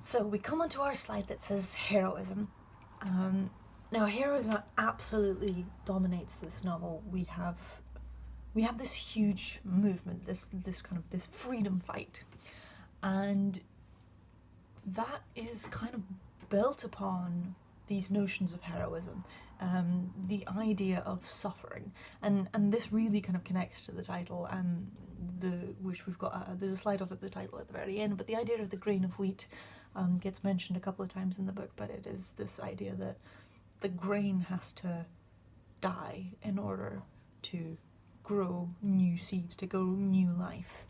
So we come onto our slide that says heroism. Now, heroism absolutely dominates this novel. We have this huge movement, this freedom fight, and that is kind of built upon these notions of heroism, the idea of suffering, and this really kind of connects to the title, and which we've got. There's a slide of it, the title at the very end, but the idea of the grain of wheat gets mentioned a couple of times in the book. But it is this idea that the grain has to die in order to grow new seeds, to grow new life,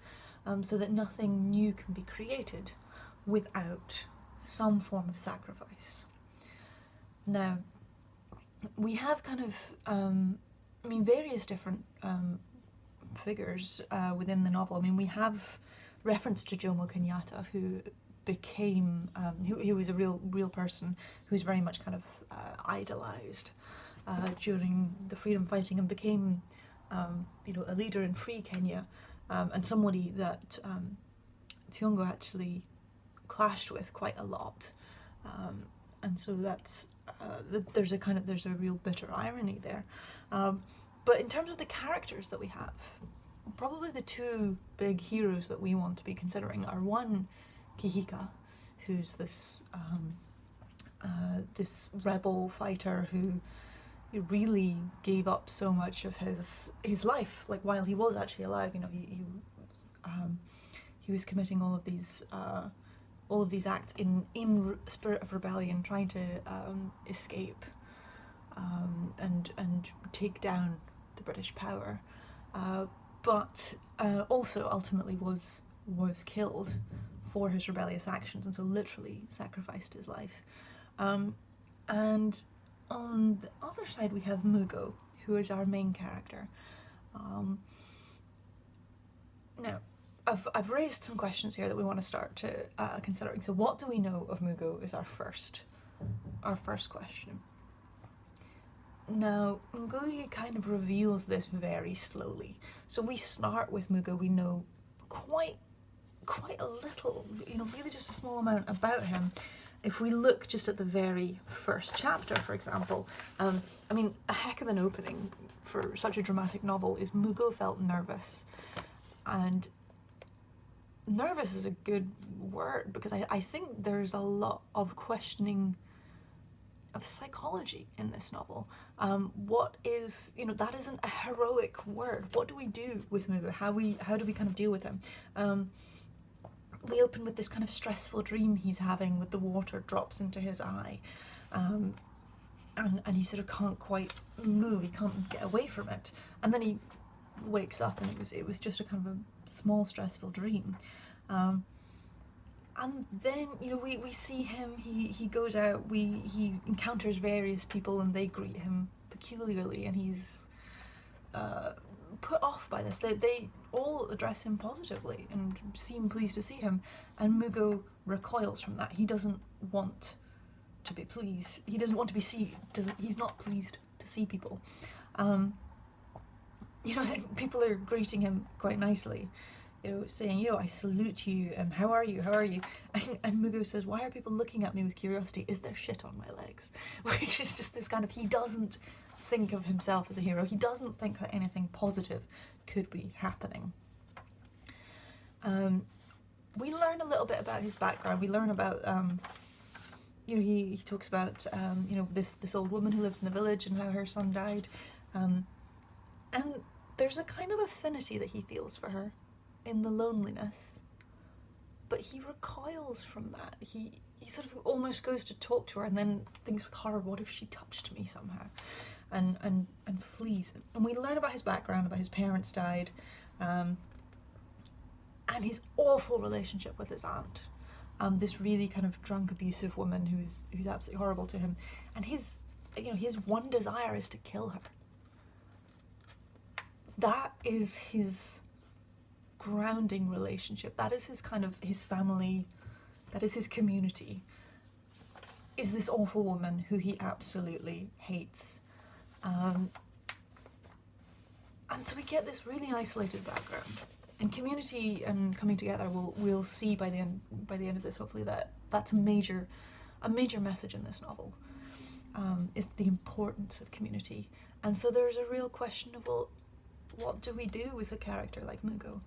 so that nothing new can be created without some form of sacrifice. Now, we have kind of, various different figures within the novel. We have reference to Jomo Kenyatta, who became, who was a real person who's very much kind of idolized during the freedom fighting, and became, a leader in free Kenya, and somebody that Thiongo actually clashed with quite a lot, and so that's there's a real bitter irony there. But in terms of the characters that we have, probably the two big heroes that we want to be considering are, one, Kihika, who's this this rebel fighter who really gave up so much of his life, like while he was actually alive. He was committing all of these acts in spirit of rebellion, trying to escape and take down the British power, but also ultimately was killed for his rebellious actions, and so literally sacrificed his life. And on the other side we have Mugo, who is our main character. Now, I've raised some questions here that we want to start to considering. So what do we know of Mugo is our first question. Now, Ngugi kind of reveals this very slowly. So we start with Mugo. We know quite a little, really just a small amount about him. If we look just at the very first chapter, for example, a heck of an opening for such a dramatic novel is Mugo felt nervous. And nervous is a good word, because I think there's a lot of questioning of psychology in this novel. What is, that isn't a heroic word. What do we do with Mugo? How do we kind of deal with him? We open with this kind of stressful dream he's having, with the water drops into his eye, and he sort of can't quite move. He can't get away from it, and then he wakes up, and it was just a kind of a small stressful dream. And then we see him. He goes out. He encounters various people, and they greet him peculiarly, and he's put off by this. They all address him positively and seem pleased to see him, and Mugo recoils from that. He doesn't want to be pleased. He doesn't want to be seen. He's not pleased to see people. People are greeting him quite nicely, saying, I salute you, how are you? And Mugo says, why are people looking at me with curiosity? Is there shit on my legs? Which is just this kind of, he doesn't think of himself as a hero. He doesn't think that anything positive could be happening. We learn a little bit about his background. We learn about, he talks about, this old woman who lives in the village and how her son died. And there's a kind of affinity that he feels for her in the loneliness, but he recoils from that. He sort of almost goes to talk to her, and then thinks with horror, what if she touched me somehow, and flees. And we learn about his background, about his parents died, and his awful relationship with his aunt, this really kind of drunk, abusive woman who's absolutely horrible to him, and his one desire is to kill her. That is his grounding relationship. That is his family. That is his community. Is this awful woman who he absolutely hates. And so we get this really isolated background And community and coming together, we'll see by the end of this, hopefully, that that's a major message in this novel, is the importance of community. And so there's a real question of, well, what do we do with a character like Mugo?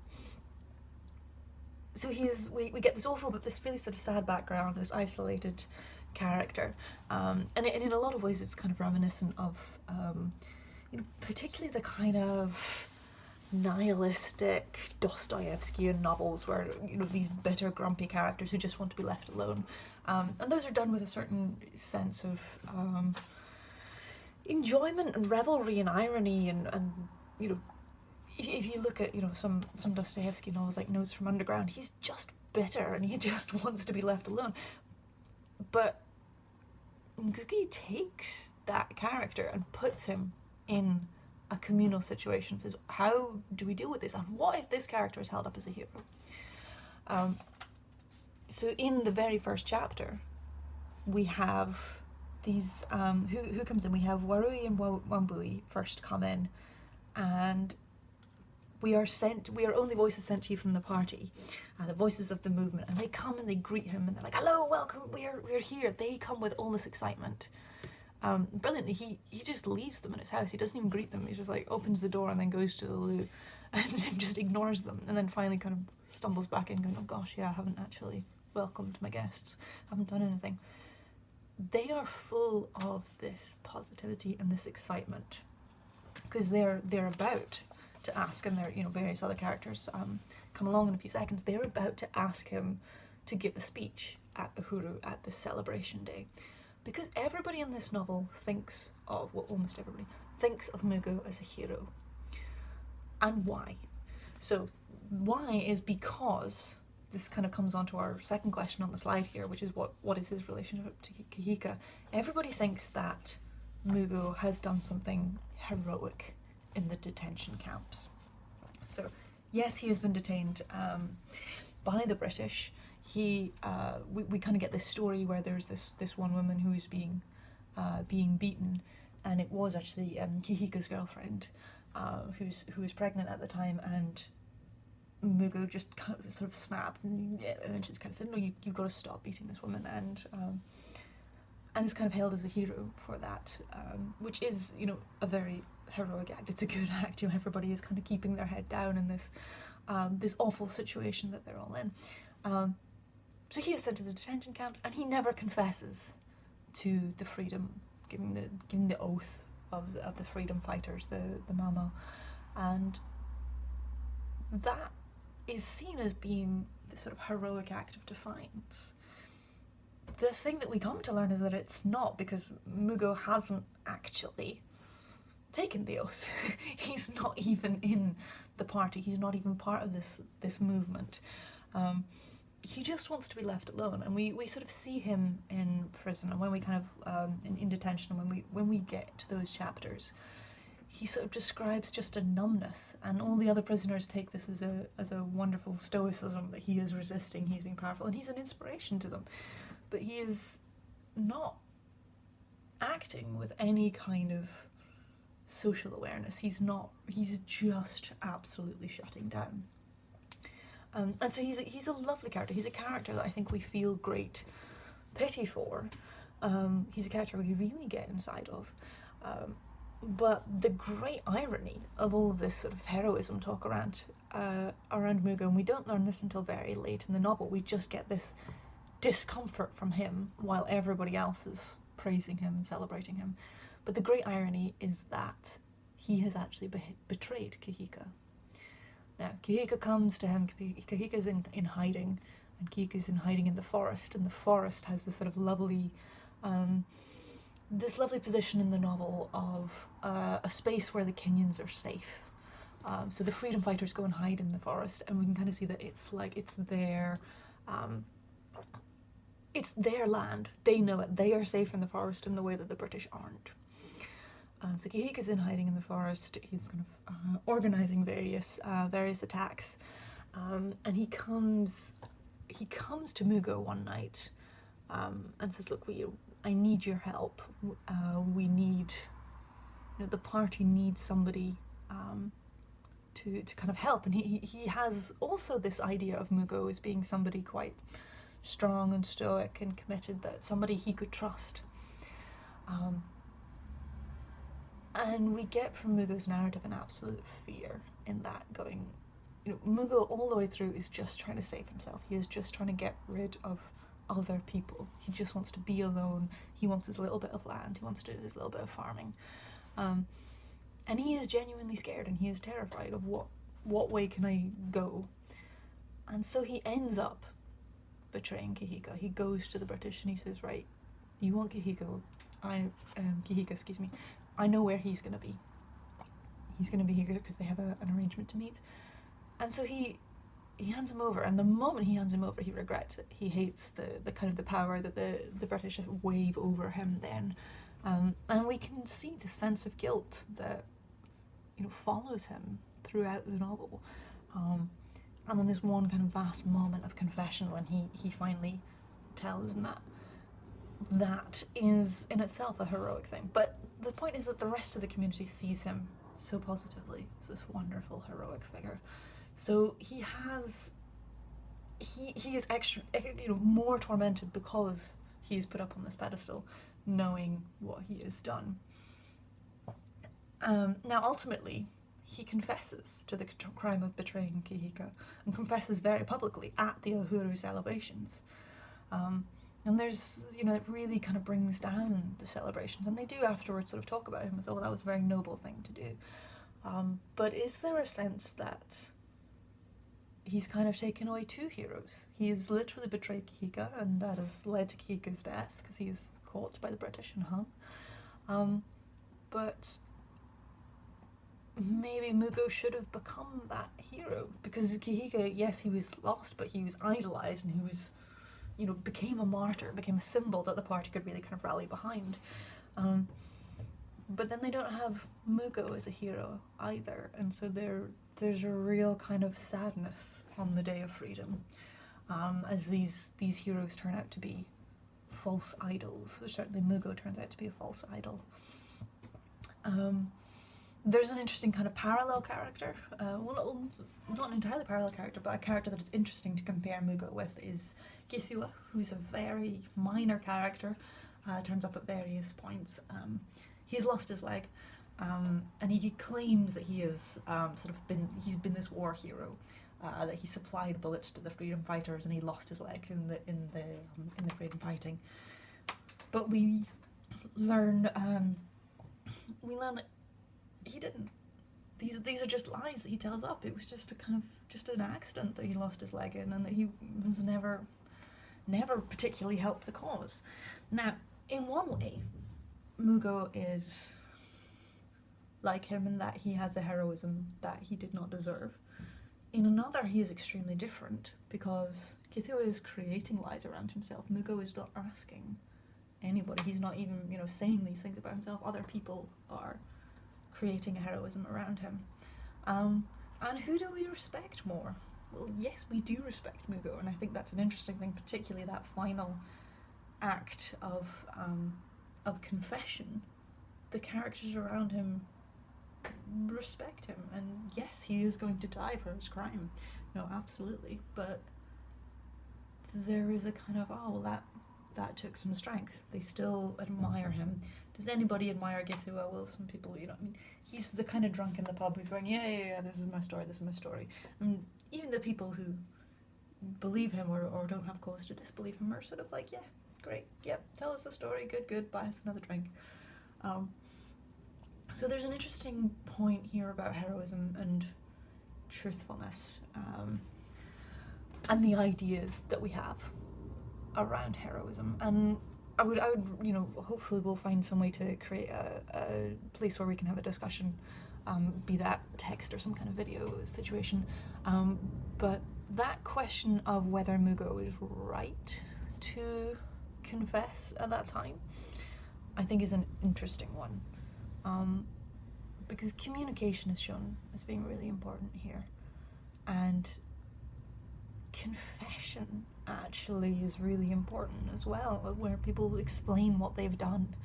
So we get this awful but this really sort of sad background, this isolated character, and in a lot of ways it's kind of reminiscent of particularly the kind of nihilistic Dostoevskian novels where these bitter, grumpy characters who just want to be left alone, and those are done with a certain sense of enjoyment and revelry and irony, and if you look at some Dostoevsky novels like Notes from Underground, he's just bitter and he just wants to be left alone. But Ngugi takes that character and puts him in a communal situation, says, how do we deal with this, and what if this character is held up as a hero? So in the very first chapter we have these who comes in. We have Warui and Wambui first come in, and we are only voices sent to you from the party, the voices of the movement, and they come and they greet him and they're like, hello, welcome, we're here. They come with all this excitement. Brilliantly, he just leaves them in his house. He doesn't even greet them. He just like opens the door and then goes to the loo and then just ignores them, and then finally kind of stumbles back in going, oh gosh, yeah, I haven't actually welcomed my guests, haven't done anything. They are full of this positivity and this excitement because they're about to ask, and various other characters come along in a few seconds. They're about to ask him to give a speech at Uhuru at this celebration day, because everybody in this novel almost everybody thinks of Mugo as a hero. And why? So why is because this kind of comes on to our second question on the slide here, which is what is his relationship to Kahika. Everybody thinks that Mugo has done something heroic in the detention camps. So yes, he has been detained by the British. We kind of get this story where there's this one woman who is being beaten, and it was actually Kahika's girlfriend who was pregnant at the time, and Mugo just kind of sort of snapped, and then she's kind of said, no, you've got to stop beating this woman, and is kind of hailed as a hero for that, which is a very heroic act. It's a good act. Everybody is kind of keeping their head down in this awful situation that they're all in. So he is sent to the detention camps, and he never confesses to the freedom, giving the oath of the freedom fighters, the Mamo, and that is seen as being this sort of heroic act of defiance. The thing that we come to learn is that it's not, because Mugo hasn't actually taken the oath. He's not even in the party. He's not even part of this movement. He just wants to be left alone, and we sort of see him in prison, and when we kind of in detention, and when we get to those chapters, he sort of describes just a numbness, and all the other prisoners take this as a wonderful stoicism that he is resisting, he's being powerful, and he's an inspiration to them. But he is not acting with any kind of social awareness. He's just absolutely shutting down. And so he's a lovely character. He's a character that I think we feel great pity for. He's a character we really get inside of. But the great irony of all of this sort of heroism talk around Mugo, and we don't learn this until very late in the novel, we just get this discomfort from him while everybody else is praising him and celebrating him. But the great irony is that he has actually betrayed Kahika. Now, Kahika comes to him. Kahika's in hiding, and Kahika's in hiding in the forest, and the forest has this sort of lovely position in the novel of a space where the Kenyans are safe. So the freedom fighters go and hide in the forest, and we can kind of see that it's their land. They know it. They are safe in the forest in the way that the British aren't. So Kahika's in hiding in the forest. He's kind of organising various attacks, and he comes to Mugo one night and says, "Look, I need your help. We need, the party needs somebody to kind of help. And he has also this idea of Mugo as being somebody quite strong and stoic and committed, that somebody he could trust. And we get from Mugo's narrative an absolute fear in that, going, Mugo all the way through is just trying to save himself. He is just trying to get rid of other people. He just wants to be alone. He wants his little bit of land. He wants to do his little bit of farming. And he is genuinely scared, and he is terrified of what way can I go. And so he ends up betraying Kahika. He goes to the British and he says, right, you want Kahika, I know where he's going to be. He's going to be here because they have an arrangement to meet. And so he hands him over, and the moment he hands him over, he regrets it. He hates the kind of the power that the British wave over him then. And we can see the sense of guilt that follows him throughout the novel. And then there's one kind of vast moment of confession when he finally tells him that is in itself a heroic thing. But the point is that the rest of the community sees him so positively as this wonderful heroic figure. So he is extra, more tormented because he's put up on this pedestal, knowing what he has done. Now, ultimately, he confesses to the crime of betraying Kahika, and confesses very publicly at the Uhuru celebrations. And there's, it really kind of brings down the celebrations, and they do afterwards sort of talk about him as, that was a very noble thing to do. But is there a sense that he's kind of taken away two heroes? He has literally betrayed Kahika, and that has led to Kahika's death, because he is caught by the British and hung. But maybe Mugo should have become that hero, because Kahika, yes, he was lost, but he was idolised, and he was, became a martyr, became a symbol that the party could really kind of rally behind. But then they don't have Mugo as a hero either, and so there's a real kind of sadness on the day of freedom, as these heroes turn out to be false idols. So certainly Mugo turns out to be a false idol. There's an interesting kind of parallel character, not an entirely parallel character, but a character that is interesting to compare Mugo with is Githua, who's a very minor character, turns up at various points. He's lost his leg, and he claims that he is he's been this war hero, that he supplied bullets to the freedom fighters, and he lost his leg in the freedom fighting. But we learn that he didn't. These are just lies that he tells up. It was just an accident that he lost his leg in, and that he has never particularly helped the cause. Now, in one way, Mugo is like him in that he has a heroism that he did not deserve. In another, he is extremely different, because Githua is creating lies around himself. Mugo is not asking anybody. He's not even, saying these things about himself. Other people are creating a heroism around him. And who do we respect more? Well, yes, we do respect Mugo, and I think that's an interesting thing, particularly that final act of confession. The characters around him respect him, and yes, he is going to die for his crime. No, absolutely. But there is a kind of, that took some strength. They still admire him. Does anybody admire Githua? Well, some people, he's the kind of drunk in the pub who's going, yeah, this is my story. And even the people who believe him or don't have cause to disbelieve him are sort of like, yeah, great, yep, tell us a story, good, buy us another drink. So there's an interesting point here about heroism and truthfulness, and the ideas that we have around heroism. And I would, hopefully we'll find some way to create a place where we can have a discussion, be that text or some kind of video situation. But that question of whether Mugo is right to confess at that time, I think is an interesting one. Because communication is shown as being really important here. And confession actually is really important as well, where people explain what they've done.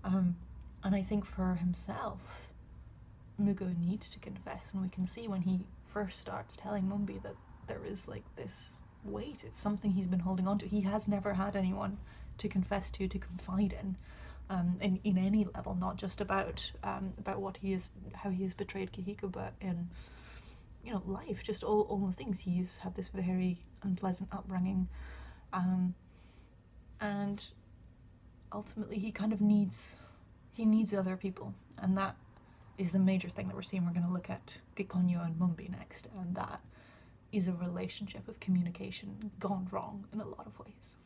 And I think for himself, Mugo needs to confess, and we can see when he first starts telling Mumbi that there is like this weight, it's something he's been holding on to. He has never had anyone to confess to confide in any level, not just about what he is, how he has betrayed Kahiko, but in, you know, life, just all the things. He's had this very unpleasant upbringing, and ultimately he kind of needs other people, and that is the major thing that we're seeing. We're going to look at Gikonyo and Mumbi next, and that is a relationship of communication gone wrong in a lot of ways.